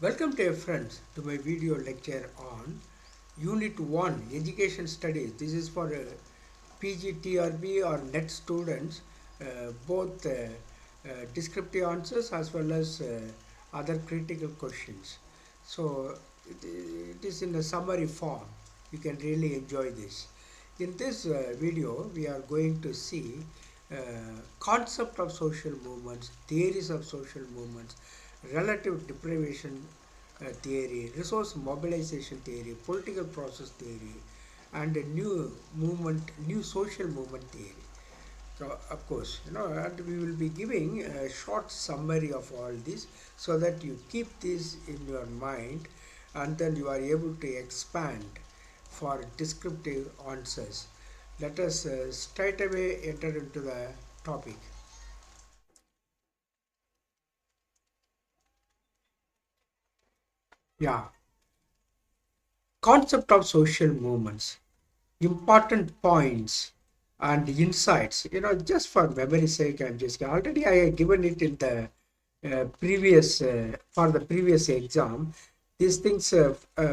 Welcome dear friends to my video lecture on Unit 1 Education Studies. This is for PGTRB or NET students, both descriptive answers as well as other critical questions. So it is in a summary form. You can really enjoy this. In this video, we are going to see uh, concept of social movements, theories of social movements, relative deprivation theory, resource mobilization theory, political process theory, and a new social movement theory. So, of course, and we will be giving a short summary of all this so that you keep this in your mind and then you are able to expand for descriptive answers. Let us straight away enter into the topic. Yeah, concept of social movements, important points and insights. Just for memory sake, I'm just already I have given it in the previous for the previous exam. These things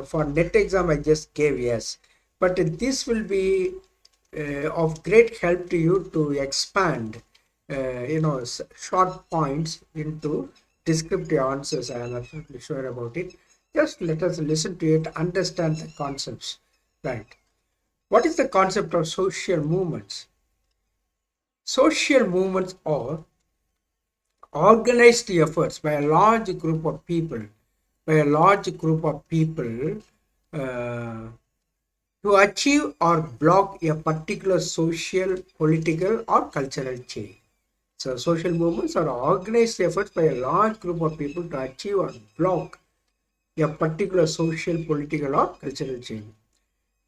for net exam I just gave, yes, but this will be of great help to you to expand short points into descriptive answers. I am absolutely sure about it. Just let us listen to it, understand the concepts, right? What is the concept of social movements? Social movements are organized efforts by a large group of people, by a large group of people uh, to achieve or block a particular social, political, or cultural change. So, social movements are organized efforts by a large group of people to achieve or block a particular social, political, or cultural change.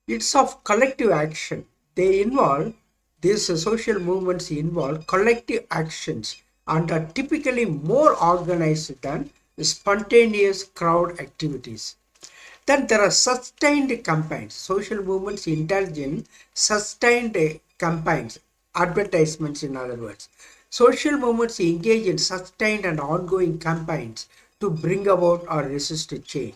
It's of collective action. They involve, these social movements involve collective actions and are typically more organized than spontaneous crowd activities. Then there are sustained campaigns. Social movements indulge in sustained campaigns, advertisements in other words. Social movements engage in sustained and ongoing campaigns to bring about or resist change.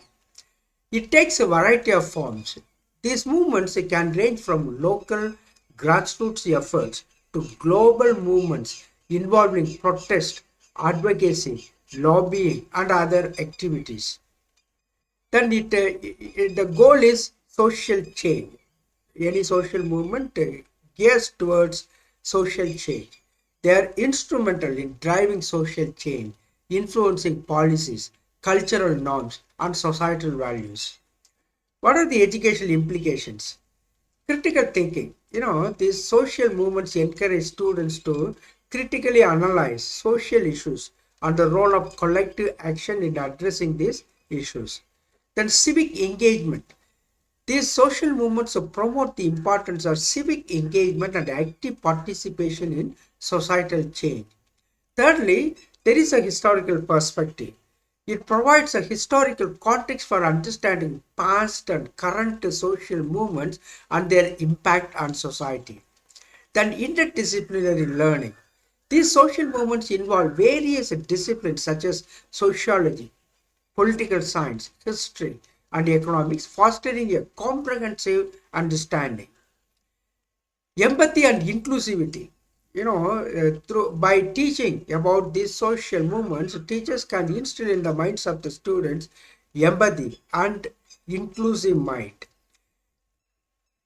It takes a variety of forms. These movements can range from local grassroots efforts to global movements involving protest, advocacy, lobbying, and other activities. Then the goal is social change. Any social movement gears towards social change. They are instrumental in driving social change, influencing policies, cultural norms, and societal values. What are the educational implications? Critical thinking. These social movements encourage students to critically analyze social issues and the role of collective action in addressing these issues. Then, civic engagement. These social movements promote the importance of civic engagement and active participation in societal change. Thirdly, there is a historical perspective. It provides a historical context for understanding past and current social movements and their impact on society. Then, interdisciplinary learning. These social movements involve various disciplines such as sociology, political science, history, and economics, fostering a comprehensive understanding. Empathy and inclusivity. Through by teaching about these social movements, teachers can instill in the minds of the students empathy and inclusive mind.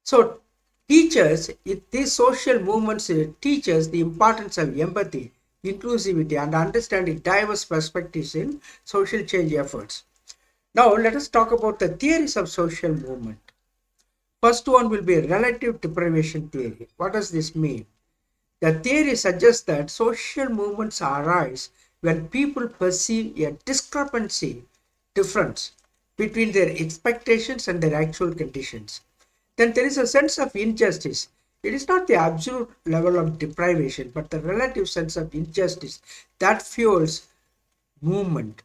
So, teachers, these social movements teaches the importance of empathy, inclusivity, and understanding diverse perspectives in social change efforts. Now, let us talk about the theories of social movement. First one will be relative deprivation theory. What does this mean? The theory suggests that social movements arise when people perceive a discrepancy, difference between their expectations and their actual conditions. Then there is a sense of injustice. It is not the absolute level of deprivation, but the relative sense of injustice that fuels movement.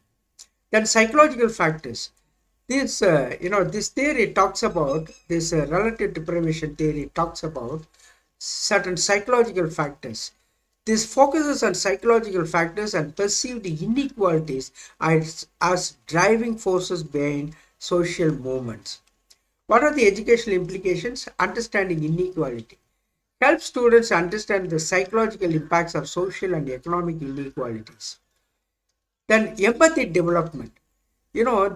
Then psychological factors. This theory talks about this relative deprivation theory talks about certain psychological factors. This focuses on psychological factors and perceived inequalities as driving forces behind social movements. What are the educational implications? Understanding inequality. Help students understand the psychological impacts of social and economic inequalities. Then empathy development.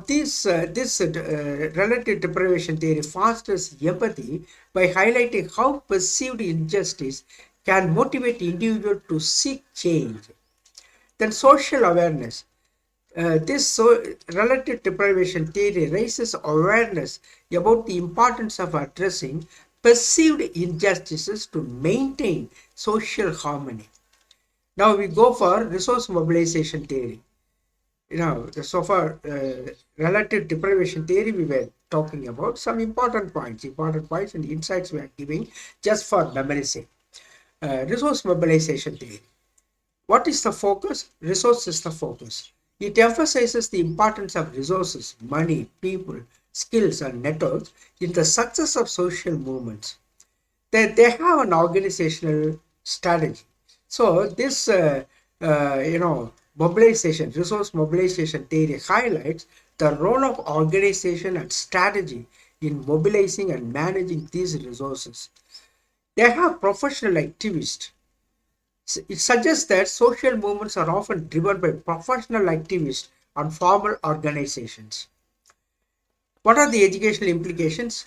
This relative deprivation theory fosters empathy by highlighting how perceived injustice can motivate individuals to seek change. Then social awareness. This relative deprivation theory raises awareness about the importance of addressing perceived injustices to maintain social harmony. Now we go for resource mobilization theory. So far, relative deprivation theory, we were talking about some important points and insights we are giving just for memory's sake. Resource mobilization theory. What is the focus? Resource is the focus. It emphasizes the importance of resources, money, people, skills, and networks in the success of social movements. They have an organizational strategy. So this, resource mobilization theory highlights the role of organization and strategy in mobilizing and managing these resources. They have professional activists. It suggests that social movements are often driven by professional activists and formal organizations. What are the educational implications?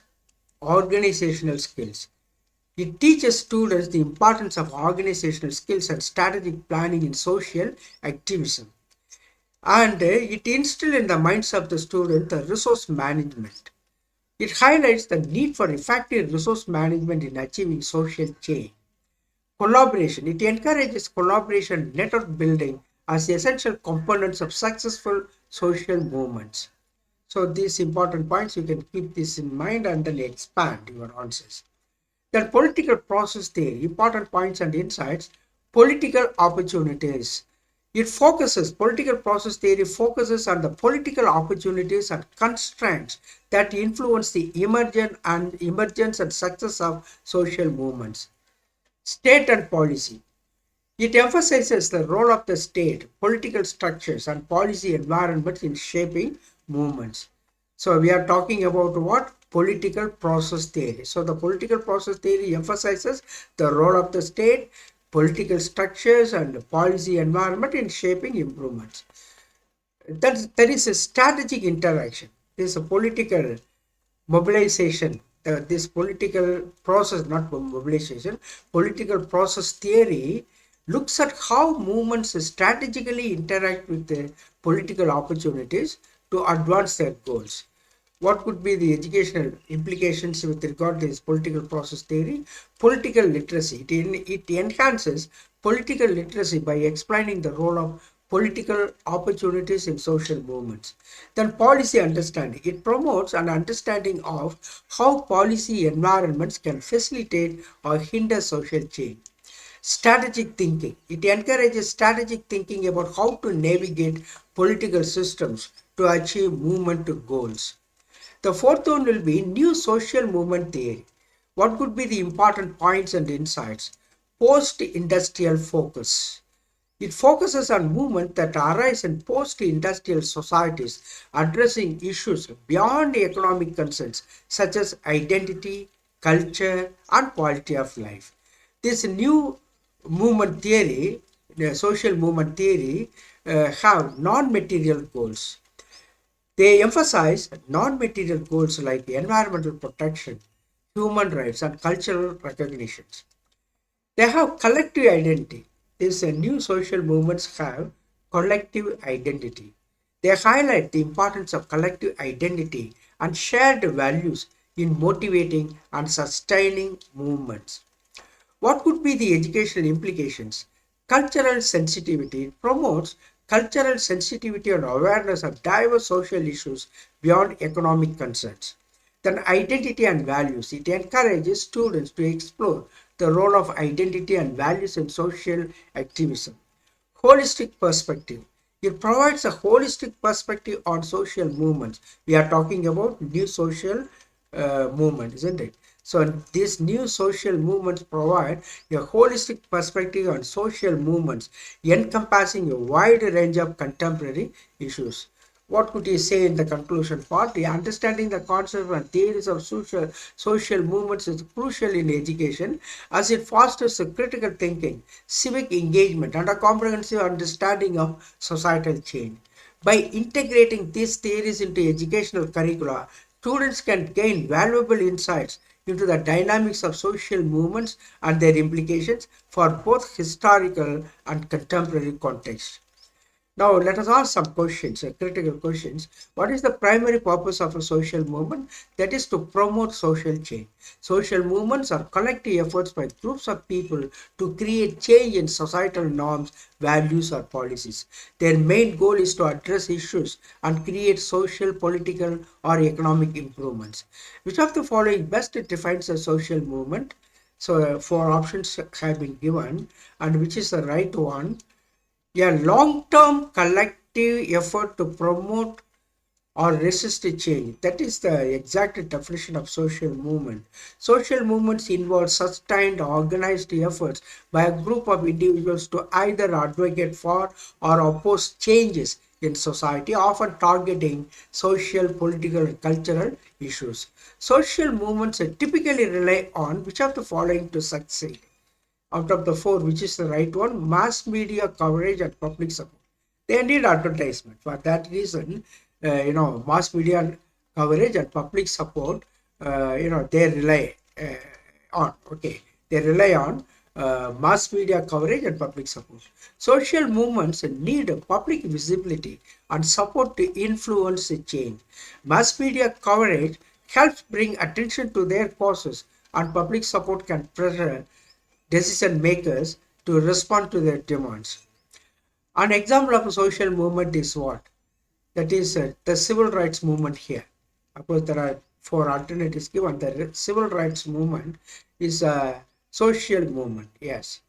Organizational skills. It teaches students the importance of organizational skills and strategic planning in social activism. And it instills in the minds of the student the resource management. It highlights the need for effective resource management in achieving social change. Collaboration. It encourages collaboration and network building as essential components of successful social movements. So these important points, you can keep this in mind and then expand your answers. Then political process theory, important points and insights, political opportunities. Political process theory focuses on the political opportunities and constraints that influence the emergence and success of social movements. State and policy. It emphasizes the role of the state, political structures, and policy environments in shaping movements. So we are talking about what? Political process theory. So the political process theory emphasizes the role of the state, political structures, and policy environment in shaping improvements. There is a strategic interaction. There is a political mobilization. This political process, not mobilization, political process theory looks at how movements strategically interact with the political opportunities to advance their goals. What could be the educational implications with regard to this political process theory? Political literacy. It enhances political literacy by explaining the role of political opportunities in social movements. Then policy understanding. It promotes an understanding of how policy environments can facilitate or hinder social change. Strategic thinking. It encourages strategic thinking about how to navigate political systems to achieve movement goals. The fourth one will be new social movement theory. What could be the important points and insights? Post-industrial focus. It focuses on movements that arise in post-industrial societies, addressing issues beyond economic concerns such as identity, culture, and quality of life. This new movement theory, the social movement theory, have non-material goals. They emphasize non-material goals like environmental protection, human rights, and cultural recognitions. They have collective identity. These new social movements have collective identity. They highlight the importance of collective identity and shared values in motivating and sustaining movements. What could be the educational implications? Cultural sensitivity promotes cultural sensitivity and awareness of diverse social issues beyond economic concerns. Then identity and values. It encourages students to explore the role of identity and values in social activism. Holistic perspective. It provides a holistic perspective on social movements. We are talking about new social movement, isn't it? So these new social movements provide a holistic perspective on social movements encompassing a wide range of contemporary issues. What could you say in the conclusion part? The understanding the concepts and theories of social movements is crucial in education as it fosters a critical thinking, civic engagement, and a comprehensive understanding of societal change. By integrating these theories into educational curricula, students can gain valuable insights into the dynamics of social movements and their implications for both historical and contemporary contexts. Now, let us ask some questions, critical questions. What is the primary purpose of a social movement? That is to promote social change. Social movements are collective efforts by groups of people to create change in societal norms, values, or policies. Their main goal is to address issues and create social, political, or economic improvements. Which of the following best defines a social movement? So, four options have been given, and which is the right one? A long-term collective effort to promote or resist a change. That is the exact definition of social movement. Social movements involve sustained organized efforts by a group of individuals to either advocate for or oppose changes in society, often targeting social, political, and cultural issues. Social movements typically rely on which of the following to succeed? Out of the four, which is the right one? Mass media coverage and public support. They need advertisement. For that reason, mass media coverage and public support, they rely on. Okay, they rely on mass media coverage and public support. Social movements need public visibility and support to influence a change. Mass media coverage helps bring attention to their causes, and public support can pressure decision makers to respond to their demands. An example of a social movement is what? That is the civil rights movement here. Of course, there are four alternatives given. The civil rights movement is a social movement, yes.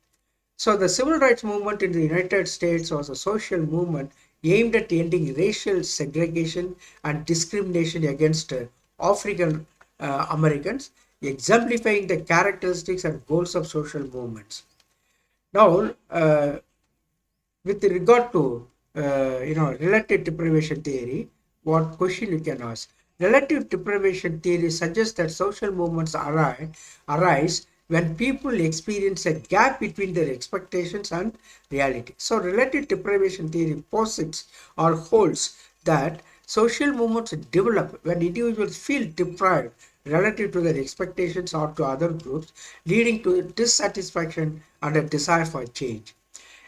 So the civil rights movement in the United States was a social movement aimed at ending racial segregation and discrimination against African Americans, exemplifying the characteristics and goals of social movements. Now, with regard to relative deprivation theory, what question you can ask? Relative deprivation theory suggests that social movements arise when people experience a gap between their expectations and reality. So relative deprivation theory posits or holds that social movements develop when individuals feel deprived relative to their expectations or to other groups, leading to dissatisfaction and a desire for change.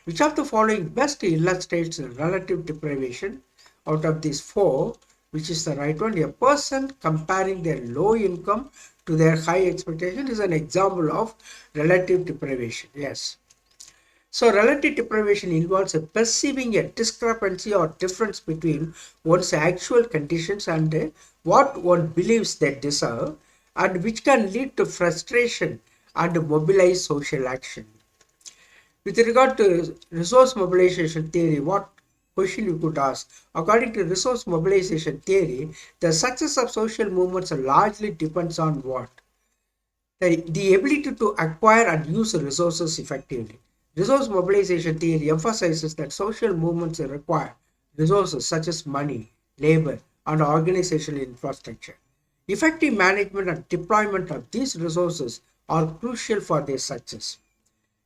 Which of the following best illustrates relative deprivation? Out of these four, which is the right one? A person comparing their low income to their high expectation is an example of relative deprivation. Yes. So relative deprivation involves perceiving a discrepancy or difference between one's actual conditions and what one believes they deserve, and which can lead to frustration and mobilize social action. With regard to resource mobilization theory, what question you could ask? According to resource mobilization theory, the success of social movements largely depends on what? The ability to acquire and use resources effectively. Resource mobilization theory emphasizes that social movements require resources such as money, labor, and organizational infrastructure. Effective management and deployment of these resources are crucial for their success.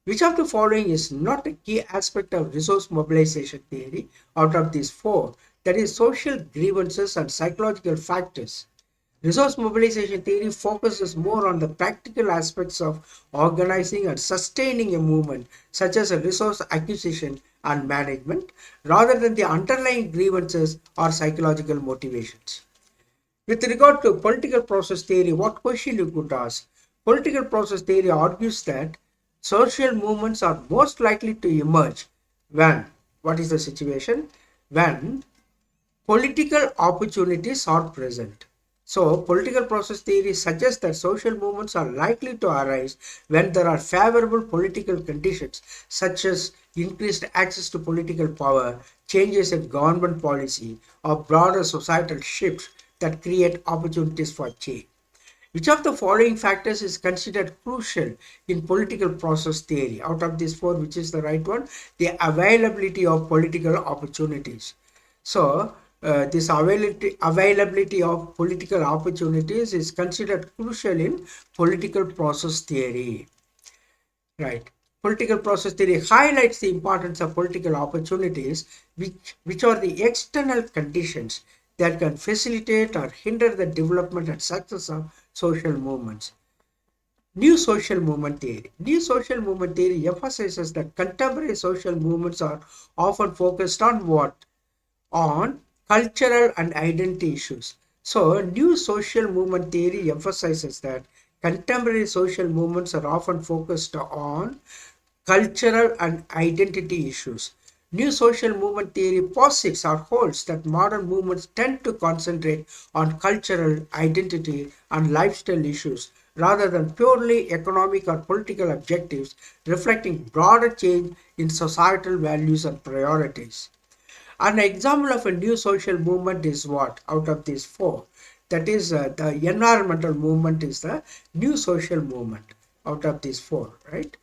Which of the following is not a key aspect of resource mobilization theory out of these four? That is social grievances and psychological factors. Resource mobilization theory focuses more on the practical aspects of organizing and sustaining a movement, such as a resource acquisition and management, rather than the underlying grievances or psychological motivations. With regard to political process theory, what question you could ask? Political process theory argues that social movements are most likely to emerge when, what is the situation? When political opportunities are present. So, political process theory suggests that social movements are likely to arise when there are favorable political conditions, such as increased access to political power, changes in government policy, or broader societal shifts that create opportunities for change. Which of the following factors is considered crucial in political process theory? Out of these four, which is the right one? The availability of political opportunities. So, this availability of political opportunities is considered crucial in political process theory. Right. Political process theory highlights the importance of political opportunities, which are the external conditions that can facilitate or hinder the development and success of social movements. New social movement theory. New social movement theory emphasizes that contemporary social movements are often focused on what? On cultural and identity issues. So, new social movement theory emphasizes that contemporary social movements are often focused on cultural and identity issues. New social movement theory posits or holds that modern movements tend to concentrate on cultural identity and lifestyle issues rather than purely economic or political objectives, reflecting broader change in societal values and priorities. An example of a new social movement is what? Out of these four. That is, the environmental movement is the new social movement out of these four, right?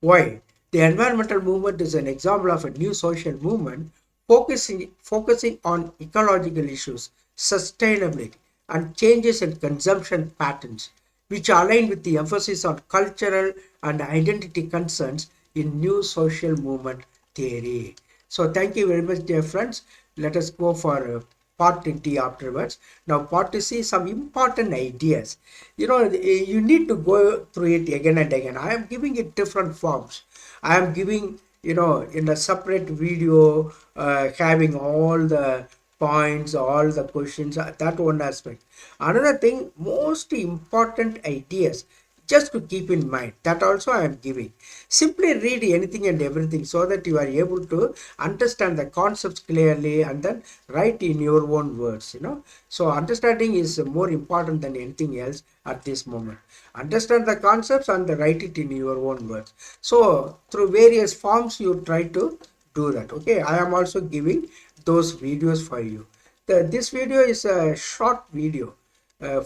Why? The environmental movement is an example of a new social movement focusing on ecological issues, sustainability, and changes in consumption patterns, which align with the emphasis on cultural and identity concerns in new social movement theory. So, thank you very much, dear friends. Let us go for part D afterwards. Now, part C, some important ideas. You need to go through it again and again. I am giving it different forms. I am giving, in a separate video, having all the points, all the questions, that one aspect. Another thing, most important ideas, just to keep in mind, that also I am giving. Simply read anything and everything so that you are able to understand the concepts clearly and then write in your own words. So understanding is more important than anything else at this moment. Understand the concepts and then write it in your own words. So through various forms you try to do that. Okay, I am also giving those videos for you. This video is a short video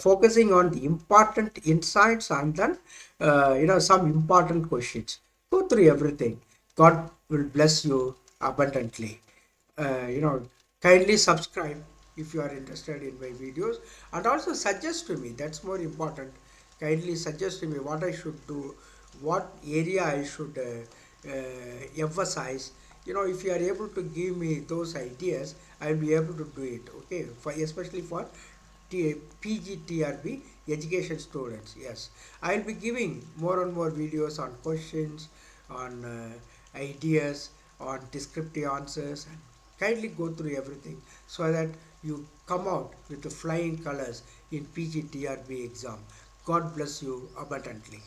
focusing on the important insights and then some important questions. Go through everything. God will bless you abundantly. uh, you know Kindly subscribe if you are interested in my videos, and also suggest to me. That's more important. Kindly suggest to me what I should do, what area I should emphasize. If you are able to give me those ideas, I will be able to do it. Okay, for especially for pgtrb education students. Yes, I will be giving more and more videos on questions, on ideas, on descriptive answers. Kindly go through everything so that you come out with the flying colors in pgtrb exam. God bless you abundantly.